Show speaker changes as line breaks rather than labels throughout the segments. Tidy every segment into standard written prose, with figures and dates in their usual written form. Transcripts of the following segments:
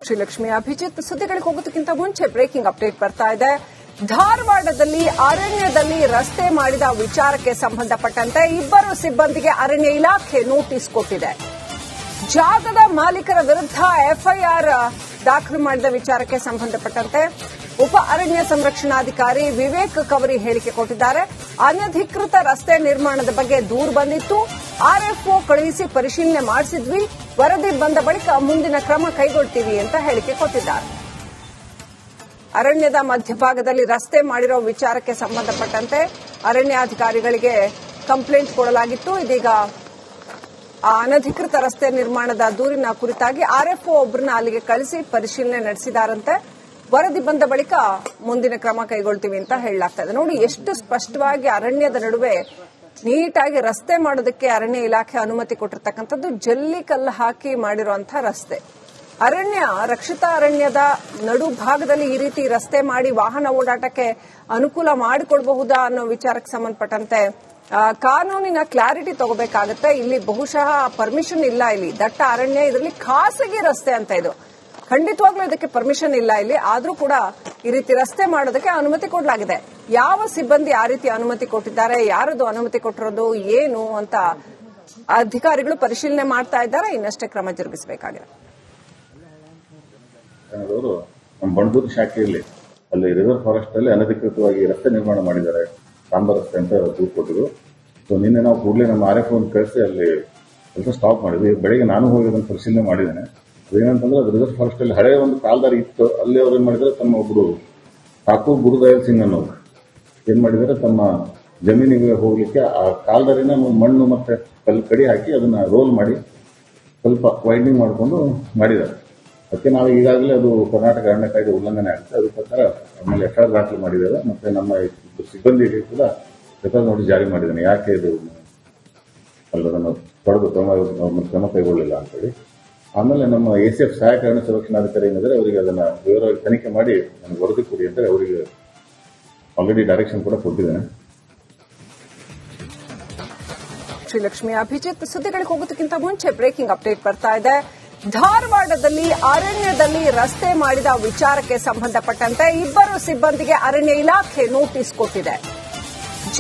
ಶ್ರೀಲಕ್ಷ್ಮಿ ಅಭಿಜಿತ್ ಸುದ್ದಿಗಳಿಗೆ ಹೋಗೋದಕ್ಕಿಂತ ಮುಂಚೆ breaking update ಬರ್ತಾ ಇದೆ. ಧಾರವಾಡದಲ್ಲಿ ಅರಣ್ಯದಲ್ಲಿ ರಸ್ತೆ ಮಾಡಿದ ವಿಚಾರಕ್ಕೆ ಸಂಬಂಧಪಟ್ಟಂತೆ ಇಬ್ಬರು ಸಿಬ್ಬಂದಿಗೆ ಅರಣ್ಯ ಇಲಾಖೆ ನೋಟಿಸ್ ಕೊಟ್ಟಿದೆ. ಜಾಗದ ಮಾಲೀಕರ ವಿರುದ್ಧ ಎಫ್ಐಆರ್ ದಾಖಲು ಮಾಡಿದ ವಿಚಾರಕ್ಕೆ ಸಂಬಂಧಪಟ್ಟಂತೆ ಉಪ ಅರಣ್ಯ ಸಂರಕ್ಷಣಾಧಿಕಾರಿ ವಿವೇಕ್ ಕವರಿ ಹೇಳಿಕೆ ಕೊಟ್ಟಿದ್ದಾರೆ. ಅನಧಿಕೃತ ರಸ್ತೆ ನಿರ್ಮಾಣದ ಬಗ್ಗೆ ದೂರು ಬಂದಿತ್ತು, ಆರ್ಎಫ್ಒ ಕಳುಹಿಸಿ ಪರಿಶೀಲನೆ ಮಾಡಿಸಿದ್ವಿ, ವರದಿ ಬಂದ ಬಳಿಕ ಮುಂದಿನ ಕ್ರಮ ಕೈಗೊಳ್ತೀವಿ ಅಂತ ಹೇಳಿಕೆ ಕೊಟ್ಟಿದ್ದಾರೆ. ಅರಣ್ಯದ ಮಧ್ಯಭಾಗದಲ್ಲಿ ರಸ್ತೆ ಮಾಡಿರೋ ವಿಚಾರಕ್ಕೆ ಸಂಬಂಧಪಟ್ಟಂತೆ ಅರಣ್ಯಾಧಿಕಾರಿಗಳಿಗೆ ಕಂಪ್ಲೇಂಟ್ ಕೊಡಲಾಗಿತ್ತು. ಇದೀಗ ಆ ಅನಧಿಕೃತ ರಸ್ತೆ ನಿರ್ಮಾಣದ ದೂರಿನ ಕುರಿತಾಗಿ ಆರ್ಎಫ್ಒ ಒಬ್ಬರನ್ನ ಅಲ್ಲಿಗೆ ಕಳಿಸಿ ಪರಿಶೀಲನೆ ನಡೆಸಿದಾರಂತೆ. ವರದಿ ಬಂದ ಬಳಿಕ ಮುಂದಿನ ಕ್ರಮ ಕೈಗೊಳ್ತೀವಿ ಅಂತ ಹೇಳಲಾಗ್ತಾ ಇದೆ. ನೋಡಿ ಎಷ್ಟು ಸ್ಪಷ್ಟವಾಗಿ ಅರಣ್ಯದ ನಡುವೆ ನೀಟಾಗಿ ರಸ್ತೆ ಮಾಡೋದಕ್ಕೆ ಅರಣ್ಯ ಇಲಾಖೆ ಅನುಮತಿ ಕೊಟ್ಟಿರ್ತಕ್ಕಂಥದ್ದು. ಜಲ್ಲಿ ಕಲ್ಲು ಹಾಕಿ ಮಾಡಿರುವಂತಹ ರಸ್ತೆ. ಅರಣ್ಯ ರಕ್ಷಿತ ಅರಣ್ಯದ ನಡು ಭಾಗದಲ್ಲಿ ಈ ರೀತಿ ರಸ್ತೆ ಮಾಡಿ ವಾಹನ ಓಡಾಟಕ್ಕೆ ಅನುಕೂಲ ಮಾಡಿಕೊಡಬಹುದಾ ಅನ್ನೋ ವಿಚಾರಕ್ಕೆ ಸಂಬಂಧಪಟ್ಟಂತೆ ಕಾನೂನಿನ ಕ್ಲಾರಿಟಿ ತಗೋಬೇಕಾಗುತ್ತೆ. ಇಲ್ಲಿ ಬಹುಶಃ ಪರ್ಮಿಷನ್ ಇಲ್ಲ. ಇಲ್ಲಿ ದಟ್ಟ ಅರಣ್ಯ, ಇದರಲ್ಲಿ ಖಾಸಗಿ ರಸ್ತೆ ಅಂತ ಇದು. ಖಂಡಿತವಾಗ್ಲೂ ಇದಕ್ಕೆ ಪರ್ಮಿಷನ್ ಇಲ್ಲ ಇಲ್ಲಿ. ಆದ್ರೂ ಕೂಡ ಈ ರೀತಿ ರಸ್ತೆ ಮಾಡೋದಕ್ಕೆ ಅನುಮತಿ ಕೊಡಲಾಗಿದೆ. ಯಾವ ಸಿಬ್ಬಂದಿ ಆ ರೀತಿ ಅನುಮತಿ ಕೊಟ್ಟಿದ್ದಾರೆ, ಯಾರದು ಅನುಮತಿ ಕೊಟ್ಟಿರೋದು, ಏನು ಅಂತ ಅಧಿಕಾರಿಗಳು ಪರಿಶೀಲನೆ ಮಾಡ್ತಾ ಇದ್ದಾರೆ. ಇನ್ನಷ್ಟೇ ಕ್ರಮ ಜರುಗಿಸಬೇಕಾಗಿದೆ.
ನಮ್ಮ ಬಂಡೂರು ಶಾಖೆಯಲ್ಲಿ ಅಲ್ಲಿ ರಿಸರ್ವ್ ಫಾರೆಸ್ಟ್ ಅಲ್ಲಿ ಅನಧಿಕೃತವಾಗಿ ರಸ್ತೆ ನಿರ್ಮಾಣ ಮಾಡಿದ್ದಾರೆ, ಸಾಂಬಾರ್ ರಸ್ತೆ ಅಂತ ದೂರು ಕೊಟ್ಟಿದ್ರು. ಸೊ ನಿನ್ನೆ ನಾವು ಕೂಡಲೇ ನಮ್ಮ ಆರ್ಎಫ್ ಒಂದು ಕಳಿಸಿ ಅಲ್ಲಿ ಕೆಲಸ ಸ್ಟಾಪ್ ಮಾಡಿದ್ವಿ. ಬೆಳಿಗ್ಗೆ ನಾನು ಹೋಗಿ ಅದನ್ನು ಪರಿಶೀಲನೆ ಮಾಡಿದ್ದೇನೆ. ಅದೇನಂತಂದ್ರೆ ಅದು ರಿಸರ್ವ್ ಫಾರೆಸ್ಟ್ ಅಲ್ಲಿ ಹಳೆಯ ಒಂದು ಕಾಲ್ದಾರಿ ಇತ್ತು. ಅಲ್ಲಿ ಅವ್ರು ಏನ್ ಮಾಡಿದ್ರೆ ತಮ್ಮ ಒಬ್ಬರು ಠಾಕೂರ್ ಗುರುದಯಾಲ್ ಸಿಂಗ್ ಅನ್ನೋರು ಏನ್ ಮಾಡಿದ್ದಾರೆ, ತಮ್ಮ ಜಮೀನಿಗೆ ಹೋಗ್ಲಿಕ್ಕೆ ಆ ಕಾಲ್ದಾರಿನ ಮಣ್ಣು ಮತ್ತೆ ಕಲ್ಲು ಕಡಿ ಹಾಕಿ ಅದನ್ನ ರೋಲ್ ಮಾಡಿ ಸ್ವಲ್ಪ ವೈಡ್ನಿಂಗ್ ಮಾಡಿಕೊಂಡು ಮಾಡಿದ್ದಾರೆ. ಅದಕ್ಕೆ ನಾವು ಈಗಾಗಲೇ ಅದು ಕರ್ನಾಟಕ ಅರಣ್ಯ ಕಾಯ್ದೆ ಉಲ್ಲಂಘನೆ ಆಗುತ್ತೆ. ಅದಕ್ಕೋಸ್ಕರ ಆಮೇಲೆ ಎಫ್ಐಆರ್ ದಾಖಲು ಮಾಡಿದ್ದೇವೆ. ಮತ್ತೆ ನಮ್ಮ ಸಿಬ್ಬಂದಿಗೆ ಕೂಡ ಎಫ್ಐಆರ್ ನೋಟಿಸ್ ಜಾರಿ ಮಾಡಿದ್ದೇನೆ. ಯಾಕೆ ಇದು ಅದನ್ನು ಪಡೆದು ಕ್ರಮ ಕೈಗೊಳ್ಳಿಲ್ಲ ಅಂತೇಳಿ. ಆಮೇಲೆ ನಮ್ಮ ಎಸಿಎಫ್ ಸಹಾಯಕ ಅರಣ್ಯ ಸಂರಕ್ಷಣಾಧಿಕಾರಿ ಏನಿದ್ರೆ ಅವರಿಗೆ ಅದನ್ನ ವಿವರವಾಗಿ ತನಿಖೆ ಮಾಡಿ ನನಗೆ ವರದಿ ಕೊಡಿ ಅಂತ ಅವರಿಗೆ ಆಲ್ರೆಡಿ ಡೈರೆಕ್ಷನ್ ಕೂಡ ಕೊಟ್ಟಿದ್ದೇನೆ.
ಶ್ರೀಲಕ್ಷ್ಮಿ ಅಭಿಜಿತ್ ಸುದ್ದಿಗಳಿಗೆ ಹೋಗೋದಕ್ಕಿಂತ ಮುಂಚೆ ಬ್ರೇಕಿಂಗ್ ಅಪ್ಡೇಟ್ ಬರ್ತಾ ಇದೆ. ಧಾರವಾಡದಲ್ಲಿ ಅರಣ್ಯದಲ್ಲಿ ರಸ್ತೆ ಮಾಡಿದ ವಿಚಾರಕ್ಕೆ ಸಂಬಂಧಪಟ್ಟಂತೆ ಇಬ್ಬರು ಸಿಬ್ಬಂದಿಗೆ ಅರಣ್ಯ ಇಲಾಖೆ ನೋಟಿಸ್ ಕೊಟ್ಟಿದೆ.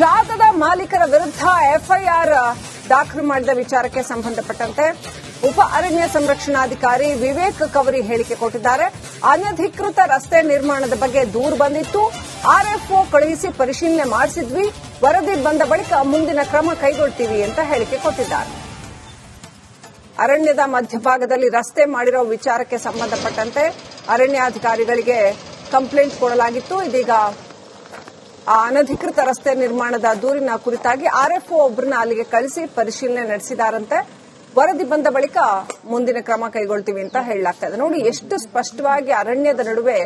ಜಾಗದ ಮಾಲೀಕರ ವಿರುದ್ಧ ಎಫ್ಐಆರ್ ದಾಖಲು ಮಾಡಿದ ವಿಚಾರಕ್ಕೆ ಸಂಬಂಧಪಟ್ಟಂತೆ ಉಪ ಅರಣ್ಯ ಸಂರಕ್ಷಣಾಧಿಕಾರಿ ವಿವೇಕ್ ಕವರಿ ಹೇಳಿಕೆ ಕೊಟ್ಟಿದ್ದಾರೆ. ಅನಧಿಕೃತ ರಸ್ತೆ ನಿರ್ಮಾಣದ ಬಗ್ಗೆ ದೂರು ಬಂದಿತ್ತು, ಆರ್ಎಫ್ಒ ಕಳುಹಿಸಿ ಪರಿಶೀಲನೆ ಮಾಡಿಸಿದ್ವಿ, ವರದಿ ಬಂದ ಬಳಿಕ ಮುಂದಿನ ಕ್ರಮ ಕೈಗೊಳ್ತೀವಿ ಅಂತ ಹೇಳಿಕೆ ಕೊಟ್ಟಿದ್ದಾರೆ. ಅರಣ್ಯದ ಮಧ್ಯಭಾಗದಲ್ಲಿ ರಸ್ತೆ ಮಾಡಿರೋ ವಿಚಾರಕ್ಕೆ ಸಂಬಂಧಪಟ್ಟಂತೆ ಅರಣ್ಯಾಧಿಕಾರಿಗಳಿಗೆ ಕಂಪ್ಲೇಂಟ್ ಕೊಡಲಾಗಿತ್ತು. ಇದೀಗ ಆ ಅನಧಿಕೃತ ರಸ್ತೆ ನಿರ್ಮಾಣದ ದೂರಿನ ಕುರಿತಾಗಿ ಆರ್ಎಫ್ಒ ಒಬ್ಬರನ್ನ ಅಲ್ಲಿಗೆ ಕಳಿಸಿ ಪರಿಶೀಲನೆ ನಡೆಸಿದಾರಂತೆ. ವರದಿ ಬಂದ ಬಳಿಕ ಮುಂದಿನ ಕ್ರಮ ಕೈಗೊಳ್ತೀವಿ ಅಂತ ಹೇಳಲಾಗ್ತಾ ಇದೆ. ನೋಡಿ ಎಷ್ಟು ಸ್ಪಷ್ಟವಾಗಿ ಅರಣ್ಯದ ನಡುವೆ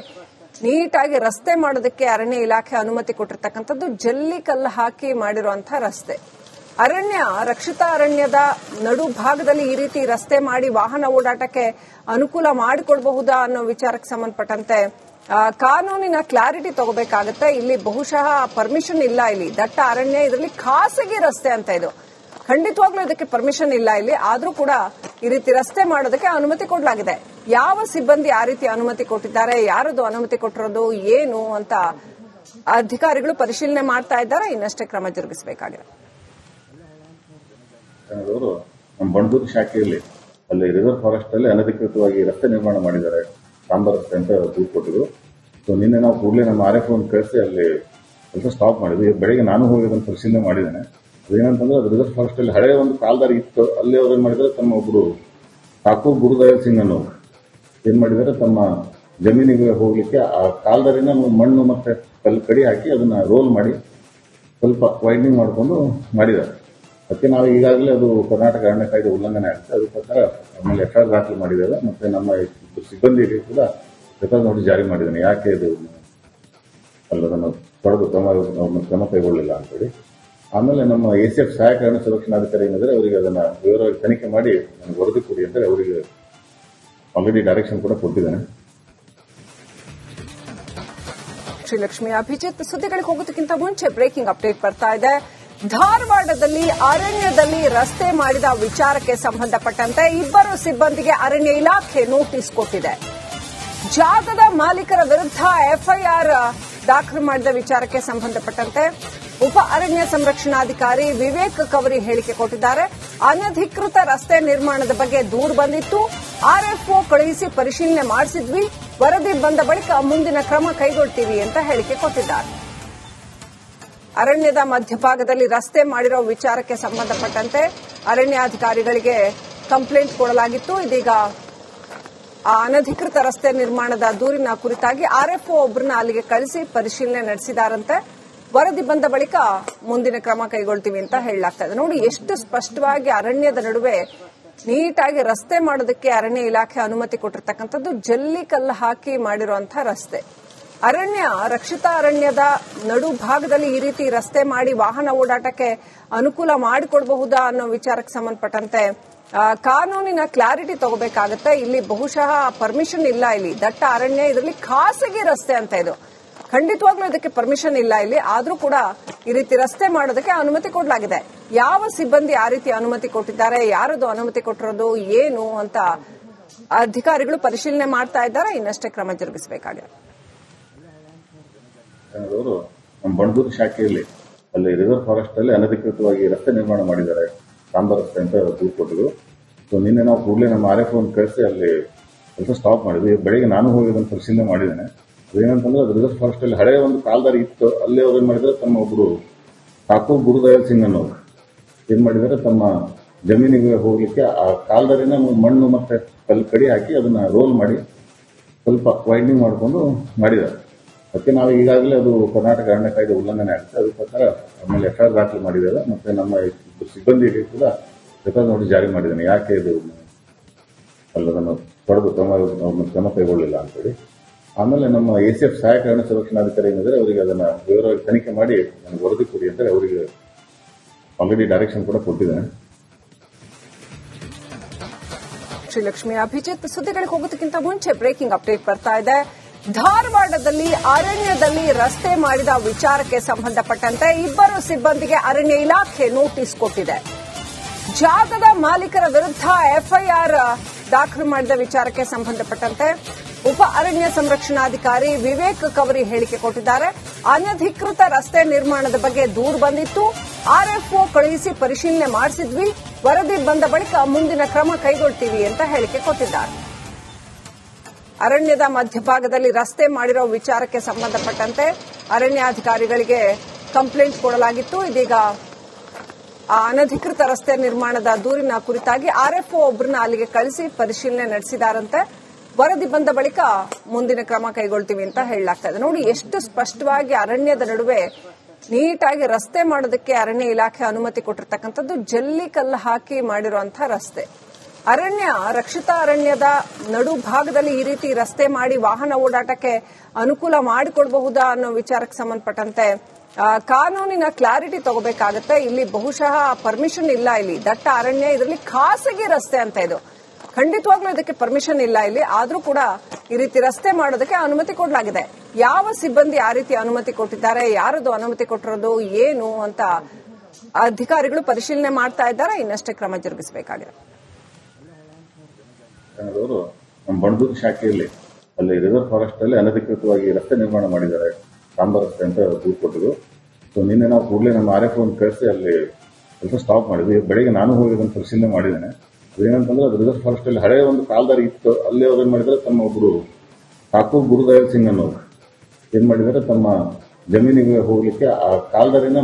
ನೀಟಾಗಿ ರಸ್ತೆ ಮಾಡೋದಕ್ಕೆ ಅರಣ್ಯ ಇಲಾಖೆ ಅನುಮತಿ ಕೊಟ್ಟಿರ್ತಕ್ಕಂಥದ್ದು. ಜಲ್ಲಿ ಕಲ್ಲು ಹಾಕಿ ಮಾಡಿರುವಂತಹ ರಸ್ತೆ. ಅರಣ್ಯ ರಕ್ಷಿತ ಅರಣ್ಯದ ನಡು ಭಾಗದಲ್ಲಿ ಈ ರೀತಿ ರಸ್ತೆ ಮಾಡಿ ವಾಹನ ಓಡಾಟಕ್ಕೆ ಅನುಕೂಲ ಮಾಡಿಕೊಡಬಹುದಾ ಅನ್ನೋ ವಿಚಾರಕ್ಕೆ ಸಂಬಂಧಪಟ್ಟಂತೆ ಕಾನೂನಿನ ಕ್ಲಾರಿಟಿ ತಗೋಬೇಕಾಗುತ್ತೆ. ಇಲ್ಲಿ ಬಹುಶಃ ಪರ್ಮಿಷನ್ ಇಲ್ಲ. ಇಲ್ಲಿ ದಟ್ಟ ಅರಣ್ಯ, ಇದರಲ್ಲಿ ಖಾಸಗಿ ರಸ್ತೆ ಅಂತ ಇದು. ಖಂಡಿತವಾಗ್ಲೂ ಇದಕ್ಕೆ ಪರ್ಮಿಷನ್ ಇಲ್ಲ ಇಲ್ಲಿ. ಆದ್ರೂ ಕೂಡ ಈ ರೀತಿ ರಸ್ತೆ ಮಾಡೋದಕ್ಕೆ ಅನುಮತಿ ಕೊಡಲಾಗಿದೆ. ಯಾವ ಸಿಬ್ಬಂದಿ ಆ ರೀತಿ ಅನುಮತಿ ಕೊಟ್ಟಿದ್ದಾರೆ, ಯಾರದು ಅನುಮತಿ ಕೊಟ್ಟಿರೋದು, ಏನು ಅಂತ ಅಧಿಕಾರಿಗಳು ಪರಿಶೀಲನೆ ಮಾಡ್ತಾ ಇದ್ದಾರೆ. ಇನ್ನಷ್ಟೇ ಕ್ರಮ ಜರುಗಿಸಬೇಕಾಗಿದೆ.
ನಮ್ಮ ಬಂಡೂರು ಶಾಖೆಯಲ್ಲಿ ಅಲ್ಲಿ ರಿಸರ್ವ್ ಫಾರೆಸ್ಟ್ ಅಲ್ಲಿ ಅನಧಿಕೃತವಾಗಿ ರಸ್ತೆ ನಿರ್ಮಾಣ ಮಾಡಿದ್ದಾರೆ, ಸಾಂಬಾರ್ ರಸ್ತೆ ಅಂತ ದೂರು ಕೊಟ್ಟಿದ್ರು. ಸೊ ನಿನ್ನೆ ನಾವು ಕೂಡಲೇ ನಮ್ಮ ಆರ್ಎಫ್ ಒಂದು ಕಳಿಸಿ ಅಲ್ಲಿ ಕೆಲಸ ಸ್ಟಾಪ್ ಮಾಡಿದ್ವಿ. ಬೆಳಿಗ್ಗೆ ನಾನು ಹೋಗಿ ಅದನ್ನು ಪರಿಶೀಲನೆ ಮಾಡಿದ್ದೇನೆ. ಅದೇನಂತಂದ್ರೆ ಅದು ರಿಸರ್ವ್ ಫಾರೆಸ್ಟ್ ಅಲ್ಲಿ ಹಳೆಯ ಒಂದು ಕಾಲ್ದಾರಿ ಇತ್ತು. ಅಲ್ಲಿ ಅವ್ರು ಏನ್ ಮಾಡಿದ್ರೆ ತಮ್ಮ ಒಬ್ಬರು ಠಾಕೂರ್ ಗುರುದಯಾಲ್ ಸಿಂಗ್ ಅನ್ನೋರು ಏನ್ ಮಾಡಿದ್ದಾರೆ, ತಮ್ಮ ಜಮೀನಿಗೆ ಹೋಗ್ಲಿಕ್ಕೆ ಆ ಕಾಲ್ದಾರಿನ ಮಣ್ಣು ಮತ್ತೆ ಕಲ್ಲು ಕಡಿ ಹಾಕಿ ಅದನ್ನ ರೋಲ್ ಮಾಡಿ ಸ್ವಲ್ಪ ವೈಡ್ನಿಂಗ್ ಮಾಡಿಕೊಂಡು ಮಾಡಿದ್ದಾರೆ. ಅದಕ್ಕೆ ನಾವು ಈಗಾಗಲೇ ಅದು ಕರ್ನಾಟಕ ಅರಣ್ಯ ಕಾಯ್ದೆ ಉಲ್ಲಂಘನೆ ಆಗುತ್ತೆ. ಅದಕ್ಕೋಸ್ಕರ ಆಮೇಲೆ ಎಫ್ಐಆರ್ ದಾಖಲು ಮಾಡಿದ್ದೇವೆ. ಮತ್ತೆ ನಮ್ಮ ಸಿಬ್ಬಂದಿಗೆ ಕೂಡ ಎಫ್ಐಆರ್ ನೋಟಿಸ್ ಜಾರಿ ಮಾಡಿದ್ದೇನೆ. ಯಾಕೆ ಇದು ಅದನ್ನು ಪಡೆದು ಕ್ರಮ ಕೈಗೊಳ್ಳಿಲ್ಲ ಅಂತೇಳಿ. ಆಮೇಲೆ ನಮ್ಮ ಎಸಿಎಫ್ ಸಹಾಯಕ ಅರಣ್ಯ ಸಂರಕ್ಷಣಾಧಿಕಾರಿ ಏನಿದ್ರೆ ಅವರಿಗೆ ಅದನ್ನ ವಿವರವಾಗಿ ತನಿಖೆ ಮಾಡಿ ನನಗೆ ವರದಿ ಕೊಡಿ ಅಂತ ಅವರಿಗೆ ಆಲ್ರೆಡಿ ಡೈರೆಕ್ಷನ್ ಕೂಡ ಕೊಟ್ಟಿದ್ದೇನೆ.
ಶ್ರೀಲಕ್ಷ್ಮಿ ಅಭಿಜಿತ್ ಸುದ್ದಿಗಳಿಗೆ ಹೋಗೋದಕ್ಕಿಂತ ಮುಂಚೆ ಬ್ರೇಕಿಂಗ್ ಅಪ್ಡೇಟ್ ಬರ್ತಾ ಇದೆ. ಧಾರವಾಡದಲ್ಲಿ ಅರಣ್ಯದಲ್ಲಿ ರಸ್ತೆ ಮಾಡಿದ ವಿಚಾರಕ್ಕೆ ಸಂಬಂಧಪಟ್ಟಂತೆ ಇಬ್ಬರು ಸಿಬ್ಬಂದಿಗೆ ಅರಣ್ಯ ಇಲಾಖೆ ನೋಟಿಸ್ ಕೊಟ್ಟಿದೆ. ಜಾಗದ ಮಾಲೀಕರ ವಿರುದ್ಧ ಎಫ್ಐಆರ್ ದಾಖಲು ಮಾಡಿದ ವಿಚಾರಕ್ಕೆ ಸಂಬಂಧಪಟ್ಟಂತೆ ಉಪ ಅರಣ್ಯ ಸಂರಕ್ಷಣಾಧಿಕಾರಿ ವಿವೇಕ್ ಕವರಿ ಹೇಳಿಕೆ ಕೊಟ್ಟಿದ್ದಾರೆ. ಅನಧಿಕೃತ ರಸ್ತೆ ನಿರ್ಮಾಣದ ಬಗ್ಗೆ ದೂರು ಬಂದಿತ್ತು. ಆರ್ಎಫ್ಒ ಕಳುಹಿಸಿ ಪರಿಶೀಲನೆ ಮಾಡಿಸಿದ್ವಿ. ವರದಿ ಬಂದ ಬಳಿಕ ಮುಂದಿನ ಕ್ರಮ ಕೈಗೊಳ್ತೀವಿ ಅಂತ ಹೇಳಿಕೆ ಕೊಟ್ಟಿದ್ದಾರೆ. ಅರಣ್ಯದ ಮಧ್ಯಭಾಗದಲ್ಲಿ ರಸ್ತೆ ಮಾಡಿರೋ ವಿಚಾರಕ್ಕೆ ಸಂಬಂಧಪಟ್ಟಂತೆ ಅರಣ್ಯಾಧಿಕಾರಿಗಳಿಗೆ ಕಂಪ್ಲೇಂಟ್ ಕೊಡಲಾಗಿತ್ತು. ಇದೀಗ ಆ ಅನಧಿಕೃತ ರಸ್ತೆ ನಿರ್ಮಾಣದ ದೂರಿನ ಕುರಿತಾಗಿ ಆರ್ಎಫ್ಒ ಒಬ್ಬರನ್ನ ಅಲ್ಲಿಗೆ ಕಳಿಸಿ ಪರಿಶೀಲನೆ ನಡೆಸಿದಾರಂತೆ. ವರದಿ ಬಂದ ಬಳಿಕ ಮುಂದಿನ ಕ್ರಮ ಕೈಗೊಳ್ತೀವಿ ಅಂತ ಹೇಳಲಾಗ್ತಾ ಇದೆ. ನೋಡಿ ಎಷ್ಟು ಸ್ಪಷ್ಟವಾಗಿ ಅರಣ್ಯದ ನಡುವೆ ನೀಟಾಗಿ ರಸ್ತೆ ಮಾಡೋದಕ್ಕೆ ಅರಣ್ಯ ಇಲಾಖೆ ಅನುಮತಿ ಕೊಟ್ಟಿರ್ತಕ್ಕಂಥದ್ದು. ಜಲ್ಲಿ ಕಲ್ಲು ಹಾಕಿ ಮಾಡಿರುವಂತಹ ರಸ್ತೆ. ಅರಣ್ಯ ರಕ್ಷಿತ ಅರಣ್ಯದ ನಡು ಭಾಗದಲ್ಲಿ ಈ ರೀತಿ ರಸ್ತೆ ಮಾಡಿ ವಾಹನ ಓಡಾಟಕ್ಕೆ ಅನುಕೂಲ ಮಾಡಿಕೊಡಬಹುದಾ ಅನ್ನೋ ವಿಚಾರಕ್ಕೆ ಸಂಬಂಧಪಟ್ಟಂತೆ ಕಾನೂನಿನ ಕ್ಲಾರಿಟಿ ತಗೋಬೇಕಾಗುತ್ತೆ. ಇಲ್ಲಿ ಬಹುಶಃ ಪರ್ಮಿಷನ್ ಇಲ್ಲ. ಇಲ್ಲಿ ದಟ್ಟ ಅರಣ್ಯ, ಇದರಲ್ಲಿ ಖಾಸಗಿ ರಸ್ತೆ ಅಂತ ಇದು. ಖಂಡಿತವಾಗ್ಲೂ ಇದಕ್ಕೆ ಪರ್ಮಿಷನ್ ಇಲ್ಲ ಇಲ್ಲಿ. ಆದ್ರೂ ಕೂಡ ಈ ರೀತಿ ರಸ್ತೆ ಮಾಡೋದಕ್ಕೆ ಅನುಮತಿ ಕೊಡಲಾಗಿದೆ. ಯಾವ ಸಿಬ್ಬಂದಿ ಆ ರೀತಿ ಅನುಮತಿ ಕೊಟ್ಟಿದ್ದಾರೆ, ಯಾರದು ಅನುಮತಿ ಕೊಟ್ಟಿರೋದು, ಏನು ಅಂತ ಅಧಿಕಾರಿಗಳು ಪರಿಶೀಲನೆ ಮಾಡ್ತಾ ಇದ್ದಾರೆ. ಇನ್ನಷ್ಟೇ ಕ್ರಮ ಜರುಗಿಸಬೇಕಾಗಿದೆ.
ನಮ್ಮ ಬಣದೂರು ಶಾಖೆಯಲ್ಲಿ ಅಲ್ಲಿ ರಿಸರ್ವ್ ಫಾರೆಸ್ಟ್ ಅಲ್ಲಿ ಅನಧಿಕೃತವಾಗಿ ರಸ್ತೆ ನಿರ್ಮಾಣ ಮಾಡಿದ್ದಾರೆ, ಸಾಂಬಾರ್ ರಸ್ತೆ ಅಂತ ದೂರು ಕೊಟ್ಟಿದ್ರು. ಸೊ ನಿನ್ನೆ ನಾವು ಕೂಡಲೇ ನಮ್ಮ ಆರ್ಎಫ್ ಕಳಿಸಿ ಅಲ್ಲಿ ಕೆಲಸ ಸ್ಟಾಪ್ ಮಾಡಿದ್ವಿ. ಬೆಳಗ್ಗೆ ನಾನು ಹೋಗಿ ಅದನ್ನು ಪರಿಶೀಲನೆ ಮಾಡಿದ್ದೇನೆ. ಅದೇನಂತಂದ್ರೆ ಅದು ರಿಸರ್ವ್ ಫಾರೆಸ್ಟ್ ಅಲ್ಲಿ ಹಳೆಯ ಒಂದು ಕಾಲ್ದಾರಿ ಇತ್ತು. ಅಲ್ಲಿ ಅವ್ರು ಏನ್ ಮಾಡಿದ್ರೆ ತಮ್ಮ ಒಬ್ಬರು ಠಾಕೂರ್ ಗುರುದಯಾಲ್ ಸಿಂಗ್ ಅನ್ನೋರು ಏನ್ ಮಾಡಿದ್ದಾರೆ, ತಮ್ಮ ಜಮೀನಿಗೆ ಹೋಗ್ಲಿಕ್ಕೆ ಆ ಕಾಲ್ದಾರಿನ ಮಣ್ಣು ಮತ್ತೆ ಕಲ್ಲು ಕಡಿ ಹಾಕಿ ಅದನ್ನ ರೋಲ್ ಮಾಡಿ ಸ್ವಲ್ಪ ವೈಂಡಿಂಗ್ ಮಾಡಿಕೊಂಡು ಮಾಡಿದ್ದಾರೆ. ಅದಕ್ಕೆ ನಾವು ಈಗಾಗಲೇ ಅದು ಕರ್ನಾಟಕ ಅರಣ್ಯ ಕಾಯ್ದೆ ಉಲ್ಲಂಘನೆ ಆಗುತ್ತೆ. ಅದ್ರ ಪ್ರಕಾರ ಆಮೇಲೆ ಎಫ್ಐಆರ್ ದಾಖಲು ಮಾಡಿದ್ದೇವೆ. ಮತ್ತೆ ನಮ್ಮ ಸಿಬ್ಬಂದಿಗೆ ಕೂಡ ರೆಕಾರ್ಡ್ ನೋಟಿಸ್ ಜಾರಿ ಮಾಡಿದ್ದೇನೆ. ಯಾಕೆ ಇದು ಅಲ್ಲದನ್ನು ಪಡೆದು ಕ್ರಮ ಕೈಗೊಳ್ಳಿಲ್ಲ ಅಂತೇಳಿ. ಆಮೇಲೆ ನಮ್ಮ ಎಸಿಎಫ್ ಸಹಾಯಕ ಅರಣ್ಯ ಸಂರಕ್ಷಣಾಧಿಕಾರಿ ಏನಿದ್ರೆ ಅವರಿಗೆ ಅದನ್ನ ವಿವರವಾಗಿ ತನಿಖೆ ಮಾಡಿ ನನಗೆ ವರದಿ ಕೊಡಿ ಅಂತ ಅವರಿಗೆ ಆಲ್ರೆಡಿ ಡೈರೆಕ್ಷನ್ ಕೂಡ ಕೊಟ್ಟಿದ್ದೇನೆ.
ಶ್ರೀಲಕ್ಷ್ಮಿ ಅಭಿಜಿತ್, ಸುದ್ದಿಗಳಿಗೆ ಹೋಗೋದಕ್ಕಿಂತ ಮುಂಚೆ ಬ್ರೇಕಿಂಗ್ ಅಪ್ಡೇಟ್ ಬರ್ತಾ ಇದೆ. ಧಾರವಾಡದಲ್ಲಿ ಅರಣ್ಯದಲ್ಲಿ ರಸ್ತೆ ಮಾಡಿದ ವಿಚಾರಕ್ಕೆ ಸಂಬಂಧಪಟ್ಟಂತೆ ಇಬ್ಬರು ಸಿಬ್ಬಂದಿಗೆ ಅರಣ್ಯ ಇಲಾಖೆ ನೋಟಿಸ್ ಕೊಟ್ಟಿದೆ. ಜಾಗದ ಮಾಲೀಕರ ವಿರುದ್ಧ ಎಫ್ಐಆರ್ ದಾಖಲು ಮಾಡಿದ ವಿಚಾರಕ್ಕೆ ಸಂಬಂಧಪಟ್ಟಂತೆ ಉಪ ಅರಣ್ಯ ಸಂರಕ್ಷಣಾಧಿಕಾರಿ ವಿವೇಕ್ ಕವರಿ ಹೇಳಿಕೆ ಕೊಟ್ಟಿದ್ದಾರೆ. ಅನಧಿಕೃತ ರಸ್ತೆ ನಿರ್ಮಾಣದ ಬಗ್ಗೆ ದೂರು ಬಂದಿತ್ತು. ಆರ್ಎಫ್ಒ ಕಳುಹಿಸಿ ಪರಿಶೀಲನೆ ಮಾಡಿಸಿದ್ವಿ. ವರದಿ ಬಂದ ಬಳಿಕ ಮುಂದಿನ ಕ್ರಮ ಕೈಗೊಳ್ತೀವಿ ಅಂತ ಹೇಳಿಕೆ ಕೊಟ್ಟಿದ್ದಾರೆ. ಅರಣ್ಯದ ಮಧ್ಯಭಾಗದಲ್ಲಿ ರಸ್ತೆ ಮಾಡಿರೋ ವಿಚಾರಕ್ಕೆ ಸಂಬಂಧಪಟ್ಟಂತೆ ಅರಣ್ಯಾಧಿಕಾರಿಗಳಿಗೆ ಕಂಪ್ಲೇಂಟ್ ಕೊಡಲಾಗಿತ್ತು. ಇದೀಗ ಆ ಅನಧಿಕೃತ ರಸ್ತೆ ನಿರ್ಮಾಣದ ದೂರಿನ ಕುರಿತಾಗಿ ಆರ್ಎಫ್ಒ ಒಬ್ಬರನ್ನ ಅಲ್ಲಿಗೆ ಕಳಿಸಿ ಪರಿಶೀಲನೆ ನಡೆಸಿದಾರಂತೆ. ವರದಿ ಬಂದ ಬಳಿಕ ಮುಂದಿನ ಕ್ರಮ ಕೈಗೊಳ್ತೀವಿ ಅಂತ ಹೇಳಲಾಗ್ತಾ ಇದೆ. ನೋಡಿ ಎಷ್ಟು ಸ್ಪಷ್ಟವಾಗಿ ಅರಣ್ಯದ ನಡುವೆ ನೀಟಾಗಿ ರಸ್ತೆ ಮಾಡೋದಕ್ಕೆ ಅರಣ್ಯ ಇಲಾಖೆ ಅನುಮತಿ ಕೊಟ್ಟಿರ್ತಕ್ಕಂಥದ್ದು. ಜಲ್ಲಿ ಕಲ್ಲು ಹಾಕಿ ಮಾಡಿರುವಂತಹ ರಸ್ತೆ. ಅರಣ್ಯ ರಕ್ಷಿತ ಅರಣ್ಯದ ನಡು ಭಾಗದಲ್ಲಿ ಈ ರೀತಿ ರಸ್ತೆ ಮಾಡಿ ವಾಹನ ಓಡಾಟಕ್ಕೆ ಅನುಕೂಲ ಮಾಡಿಕೊಡಬಹುದಾ ಅನ್ನೋ ವಿಚಾರಕ್ಕೆ ಸಂಬಂಧಪಟ್ಟಂತೆ ಕಾನೂನಿನ ಕ್ಲಾರಿಟಿ ತಗೋಬೇಕಾಗುತ್ತೆ. ಇಲ್ಲಿ ಬಹುಶಃ ಪರ್ಮಿಷನ್ ಇಲ್ಲ. ಇಲ್ಲಿ ದಟ್ಟ ಅರಣ್ಯ, ಇದರಲ್ಲಿ ಖಾಸಗಿ ರಸ್ತೆ ಅಂತ ಇದು. ಖಂಡಿತವಾಗ್ಲೂ ಇದಕ್ಕೆ ಪರ್ಮಿಷನ್ ಇಲ್ಲ ಇಲ್ಲಿ. ಆದ್ರೂ ಕೂಡ ಈ ರೀತಿ ರಸ್ತೆ ಮಾಡೋದಕ್ಕೆ ಅನುಮತಿ ಕೊಡಲಾಗಿದೆ. ಯಾವ ಸಿಬ್ಬಂದಿ ಆ ರೀತಿ ಅನುಮತಿ ಕೊಟ್ಟಿದ್ದಾರೆ, ಯಾರದು ಅನುಮತಿ ಕೊಟ್ಟಿರೋದು, ಏನು ಅಂತ ಅಧಿಕಾರಿಗಳು ಪರಿಶೀಲನೆ ಮಾಡ್ತಾ ಇದ್ದಾರೆ. ಇನ್ನಷ್ಟೇ ಕ್ರಮ ಜರುಗಿಸಬೇಕಾಗಿದೆ.
ನಮ್ಮ ಬಣದೂರು ಶಾಖೆಯಲ್ಲಿ ಅಲ್ಲಿ ರಿಸರ್ವ್ ಫಾರೆಸ್ಟ್ ಅಲ್ಲಿ ಅನಧಿಕೃತವಾಗಿ ರಸ್ತೆ ನಿರ್ಮಾಣ ಮಾಡಿದ್ದಾರೆ, ಸಾಂಬಾರ್ ರಸ್ತೆ ಅಂತ ದೂರು ಕೊಟ್ಟಿದ್ರು. ಸೊ ನಿನ್ನೆ ನಾವು ಕೂಡಲೇ ನಮ್ಮ ಆರ್ಎಫ್ ಕಳಿಸಿ ಅಲ್ಲಿ ಕೆಲಸ ಸ್ಟಾಪ್ ಮಾಡಿದ್ವಿ. ಬೆಳಗ್ಗೆ ನಾನು ಹೋಗಿ ಅದನ್ನು ಪರಿಶೀಲನೆ ಮಾಡಿದ್ದೇನೆ. ಅದೇನಂತಂದ್ರೆ ಅದು ರಿಸರ್ವ್ ಫಾರೆಸ್ಟ್ ಅಲ್ಲಿ ಹಳೆಯ ಒಂದು ಕಾಲ್ದಾರಿ ಇತ್ತು. ಅಲ್ಲಿ ಅವ್ರು ಏನ್ ಮಾಡಿದ್ರೆ ತಮ್ಮ ಒಬ್ಬರು ಠಾಕೂರ್ ಗುರುದಯಾಲ್ ಸಿಂಗ್ ಅನ್ನೋರು ಏನ್ ಮಾಡಿದ್ದಾರೆ, ತಮ್ಮ ಜಮೀನಿಗೆ ಹೋಗ್ಲಿಕ್ಕೆ ಆ ಕಾಲ್ದಾರಿನ